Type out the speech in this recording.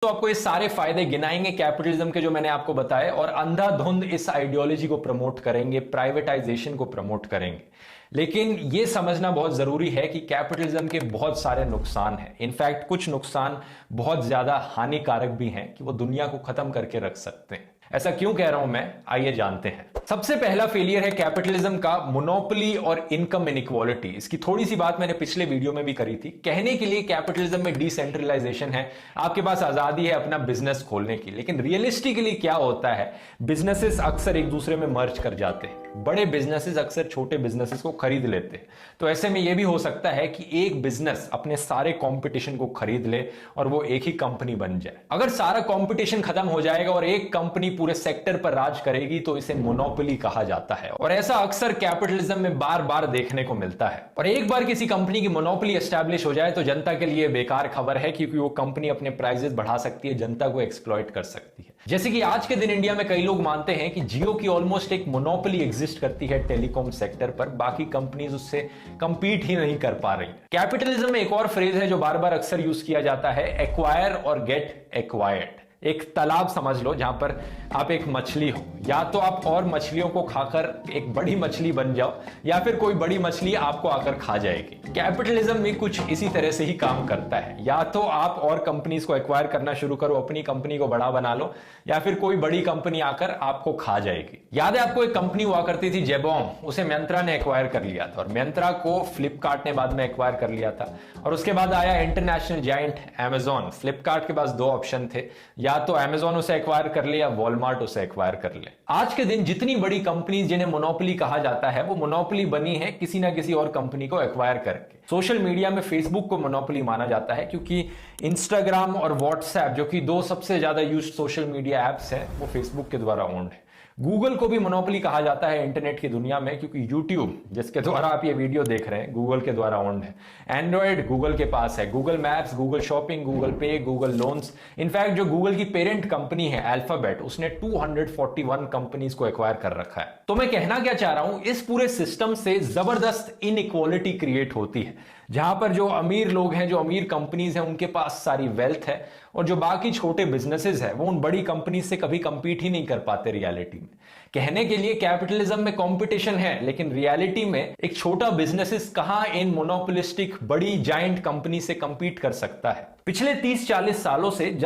तो आपको ये सारे फायदे गिनाएंगे कैपिटलिज्म के जो मैंने आपको बताए, और अंधाधुंध इस आइडियोलॉजी को प्रमोट करेंगे, प्राइवेटाइजेशन को प्रमोट करेंगे। लेकिन यह समझना बहुत जरूरी है कि कैपिटलिज्म के बहुत सारे नुकसान हैं। इनफैक्ट कुछ नुकसान बहुत ज्यादा हानिकारक भी हैं कि वो दुनिया को खत्म करके रख सकते हैं। ऐसा क्यों कह रहा हूं मैं, आइए जानते हैं। सबसे पहला फेलियर है कैपिटलिज्म का मोनोपोली और इनकम इनइक्वालिटी। इसकी थोड़ी सी बात मैंने पिछले वीडियो में भी करी थी। कहने के लिए कैपिटलिज्म में डिसेंट्रलाइजेशन है, आपके पास आजादी है अपना बिजनेस खोलने की, लेकिन रियलिस्टिकली क्या होता है, बिजनेसेस अक्सर एक दूसरे में मर्ज कर जाते हैं। बड़े बिजनेसेस अक्सर छोटे बिजनेसेस को खरीद लेते हैं। तो ऐसे में यह भी हो सकता है कि एक बिजनेस अपने सारे कंपटीशन को खरीद ले और वो एक ही कंपनी बन जाए। अगर सारा कंपटीशन खत्म हो जाएगा और एक कंपनी पूरे सेक्टर पर राज करेगी तो इसे मोनोपोली कहा जाता है, और ऐसा अक्सर कैपिटलिज्म में बार बार देखने को मिलता है। और एक बार किसी कंपनी की मोनोपोली एस्टैब्लिश हो जाए तो जनता के लिए बेकार खबर है, क्योंकि वो कंपनी अपने प्राइसेस बढ़ा सकती है, जनता को एक्सप्लॉइट कर सकती है। जैसे कि आज के दिन इंडिया में कई लोग मानते हैं कि जियो की ऑलमोस्ट एक मोनोपोली एग्जिस्ट करती है टेलीकॉम सेक्टर पर, बाकी कंपनीज उससे कंपीट ही नहीं कर पा रही। कैपिटलिज्म में एक और फ्रेज है जो बार बार अक्सर यूज किया जाता है, एक्वायर और गेट एक्वायर्ड। एक तालाब समझ लो जहां पर आप एक मछली हो, या तो आप और मछलियों को खाकर एक बड़ी मछली बन जाओ, या फिर कोई बड़ी मछली आपको आकर खा जाएगी। कैपिटलिज्म में कुछ इसी तरह से ही काम करता है, या तो आप और कंपनीज को एक्वायर करना शुरू करो, अपनी कंपनी को बड़ा बना लो, या फिर कोई बड़ी कंपनी आकर आपको खा जाएगी। याद है आपको एक कंपनी हुआ करती थी जेबोंग, उसे मिंत्रा ने एक्वायर कर लिया था, और मिंत्रा को फ्लिपकार्ट ने बाद में एक्वायर कर लिया था। और उसके बाद आया इंटरनेशनल जायंट अमेजॉन। फ्लिपकार्ट के पास दो ऑप्शन थे, या तो अमेजॉन उसे एक्वायर कर ले या वॉलमार्ट उसे एक्वायर कर ले। आज के दिन जितनी बड़ी कंपनीज जिन्हें मोनोपोली कहा जाता है, वो मोनोपोली बनी है किसी ना किसी और कंपनी को एक्वायर करके। सोशल मीडिया में फेसबुक को मोनोपोली माना जाता है, क्योंकि इंस्टाग्राम और व्हाट्सएप, जो कि दो सबसे ज्यादा यूज्ड सोशल मीडिया एप्स हैं, वो फेसबुक के द्वारा ओन्ड है। गूगल को भी मोनोपोली कहा जाता है इंटरनेट की दुनिया में, क्योंकि यूट्यूब जिसके द्वारा आप ये वीडियो देख रहे हैं, गूगल के द्वारा ओन्ड है। एंड्रॉयड गूगल के पास है, Google maps, Google shopping, Google पे, गूगल लोन्स। इनफैक्ट जो गूगल की पेरेंट कंपनी है अल्फाबेट, उसने 241 कंपनीज को एक्वायर कर रखा है। तो मैं कहना क्या चाह रहा हूं, इस पूरे सिस्टम से जबरदस्त इनइक्वालिटी क्रिएट होती है, जहां पर जो अमीर लोग हैं, जो अमीर कंपनीज हैं, उनके पास सारी वेल्थ है, और जो बाकी छोटे बिजनेसेस हैं वो उन बड़ी कंपनी से कभी कंपीट ही नहीं कर पाते रियलिटी में। कहने के लिए कैपिटलिज्म में कंपटीशन है, लेकिन रियलिटी में एक छोटा बिजनेसेस कहां इन मोनोपोलिस्टिक बड़ी जायंट कंपनी से कंपीट कर सकता है। पिछले 30-40 सालों से